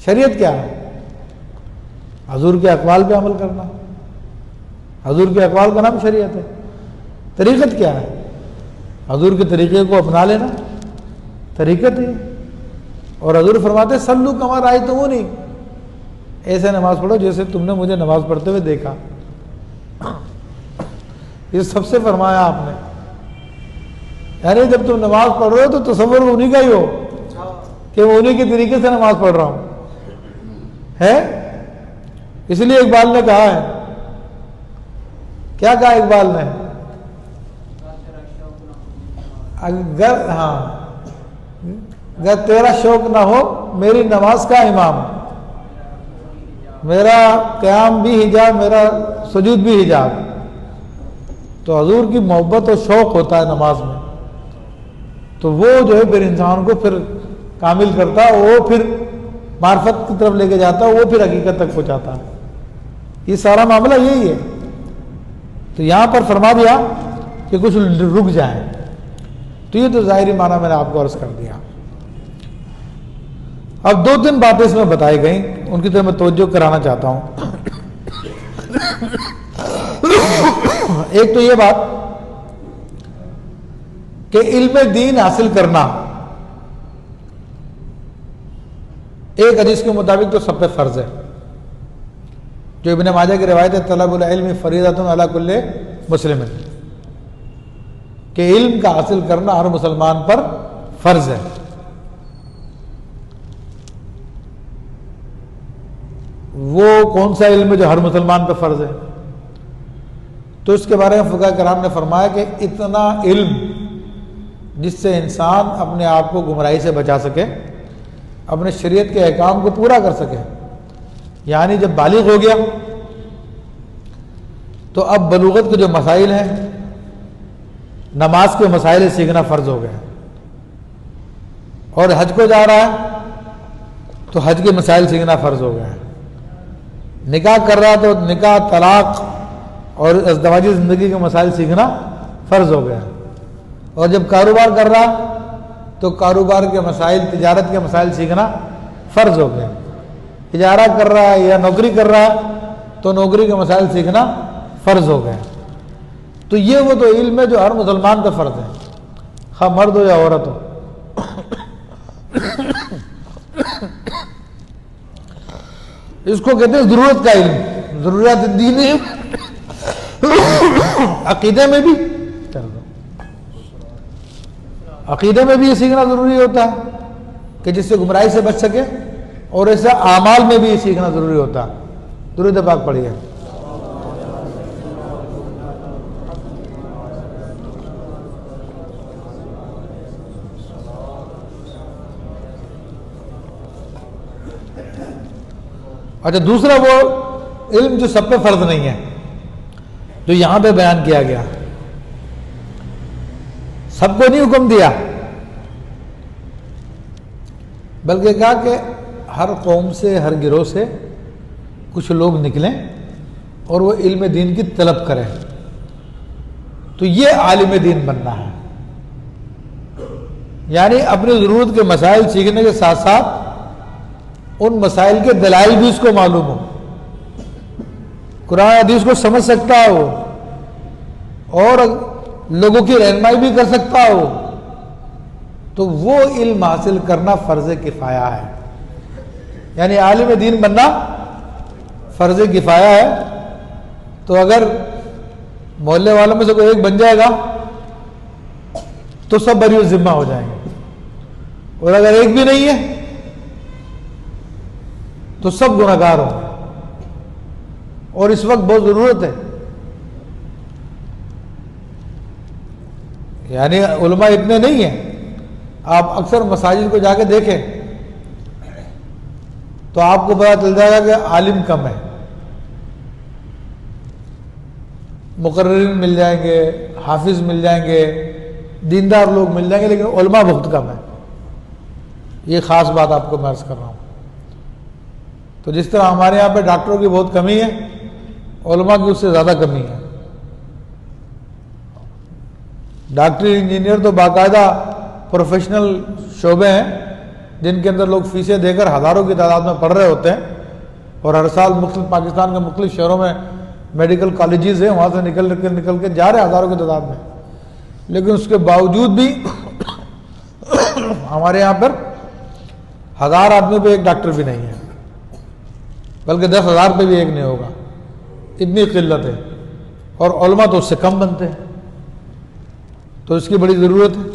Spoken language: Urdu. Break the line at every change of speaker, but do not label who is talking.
شریعت کیا ہے؟ حضور کے اقوال پہ عمل کرنا، حضور کے اقوال کا نام شریعت ہے۔ طریقت کیا ہے؟ حضور کے طریقے کو اپنا لینا طریقت ہے۔ اور حضور فرماتے صلو کما رأیتمونی، ایسے نماز پڑھو جیسے تم نے مجھے نماز پڑھتے ہوئے دیکھا۔ یہ سب سے فرمایا آپ نے، یعنی جب تم نماز پڑھ رہے ہو تو تصور انہی کا ہی ہو کہ میں انہی کے طریقے سے نماز پڑھ رہا ہوں ہے۔ اس لیے اقبال نے کہا ہے، کیا کہا اقبال نے؟ اگر تیرا شوق نہ ہو میری نماز کا امام، میرا قیام بھی حجاب، میرا سجود بھی حجاب۔ تو حضور کی محبت اور شوق ہوتا ہے نماز میں، تو وہ جو ہے پھر انسان کو پھر کامل کرتا ہے، وہ پھر معرفت کی طرف لے کے جاتا ہے، وہ پھر حقیقت تک پہنچاتا ہے۔ یہ سارا معاملہ یہی ہے۔ تو یہاں پر فرما دیا کہ کچھ رک جائیں، تو یہ تو ظاہری معنی میں نے آپ کو عرض کر دیا۔ اب 2-3 باتیں اس میں بتائی گئیں، ان کی طرف میں توجہ کرانا چاہتا ہوں۔ ایک تو یہ بات کہ علم دین حاصل کرنا ایک حدیث کے مطابق تو سب پہ فرض ہے، جو ابن ماجہ کی روایت ہے، طلب العلم فریضۃ علی کل مسلم، کہ علم کا حاصل کرنا ہر مسلمان پر فرض ہے۔ وہ کون سا علم ہے جو ہر مسلمان پہ فرض ہے؟ تو اس کے بارے میں فقہاء کرام نے فرمایا کہ اتنا علم جس سے انسان اپنے آپ کو گمراہی سے بچا سکے، اپنے شریعت کے احکام کو پورا کر سکے۔ یعنی جب بالغ ہو گیا تو اب بلوغت کے جو مسائل ہیں، نماز کے مسائل سیکھنا فرض ہو گیا، اور حج کو جا رہا ہے تو حج کے مسائل سیکھنا فرض ہو گیا ہے، نکاح کر رہا تو نکاح، طلاق اور ازدواجی زندگی کے مسائل سیکھنا فرض ہو گیا، اور جب کاروبار کر رہا تو کاروبار کے مسائل، تجارت کے مسائل سیکھنا فرض ہو گیا، اجارہ کر رہا ہے یا نوکری کر رہا ہے تو نوکری کے مسائل سیکھنا فرض ہو گیا۔ تو یہ وہ تو علم ہے جو ہر مسلمان پہ فرض ہے، خواہ مرد ہو یا عورت ہو۔ اس کو کہتے ہیں ضرورت کا علم، ضروریات الدین ہے۔ عقیدے میں بھی یہ سیکھنا ضروری ہوتا ہے کہ جس سے گمراہی سے بچ سکے، اور ایسا اعمال میں بھی یہ سیکھنا ضروری ہوتا ہے۔ درود پاک پڑھیے۔ اچھا، دوسرا وہ علم جو سب پہ فرض نہیں ہے، جو یہاں پہ بیان کیا گیا، سب کو نہیں حکم دیا، بلکہ کہا کہ ہر قوم سے، ہر گروہ سے کچھ لوگ نکلیں اور وہ علم دین کی طلب کریں، تو یہ عالم دین بننا ہے۔ یعنی اپنی ضرورت کے مسائل سیکھنے کے ساتھ ساتھ ان مسائل کے دلائل بھی اس کو معلوم ہو، قرآن حدیث کو سمجھ سکتا ہو، اور لوگوں کی رہنمائی بھی کر سکتا ہو، تو وہ علم حاصل کرنا فرض کفایہ ہے۔ یعنی عالم دین بننا فرض کفایہ ہے۔ تو اگر محلے والوں میں سے کوئی ایک بن جائے گا تو سب بری ذمہ ہو جائیں گے، اور اگر ایک بھی نہیں ہے تو سب گناہگار ہوں گے، اور اس وقت بہت ضرورت ہے۔ یعنی علماء اتنے نہیں ہیں، آپ اکثر مساجد کو جا کے دیکھیں تو آپ کو پتا چل جائے گا کہ عالم کم ہے، مقررین مل جائیں گے، حافظ مل جائیں گے، دیندار لوگ مل جائیں گے، لیکن علماء بہت کم ہے۔ یہ خاص بات آپ کو میں عرض کر رہا ہوں۔ تو جس طرح ہمارے یہاں پہ ڈاکٹروں کی بہت کمی ہے، علماء کی اس سے زیادہ کمی ہے۔ ڈاکٹری انجینئر تو باقاعدہ پروفیشنل شعبے ہیں، جن کے اندر لوگ فیسیں دے کر ہزاروں کی تعداد میں پڑھ رہے ہوتے ہیں، اور ہر سال مختلف پاکستان کے مختلف شہروں میں میڈیکل کالجز ہیں، وہاں سے نکل کے جا رہے ہیں ہزاروں کی تعداد میں، لیکن اس کے باوجود بھی ہمارے یہاں پر 1000 آدمی پہ ایک ڈاکٹر بھی نہیں ہے، بلکہ 10,000 پہ بھی ایک نہیں ہوگا، اتنی قلت ہے، اور علماء تو اس سے کم بنتے ہیں، تو اس کی بڑی ضرورت ہے۔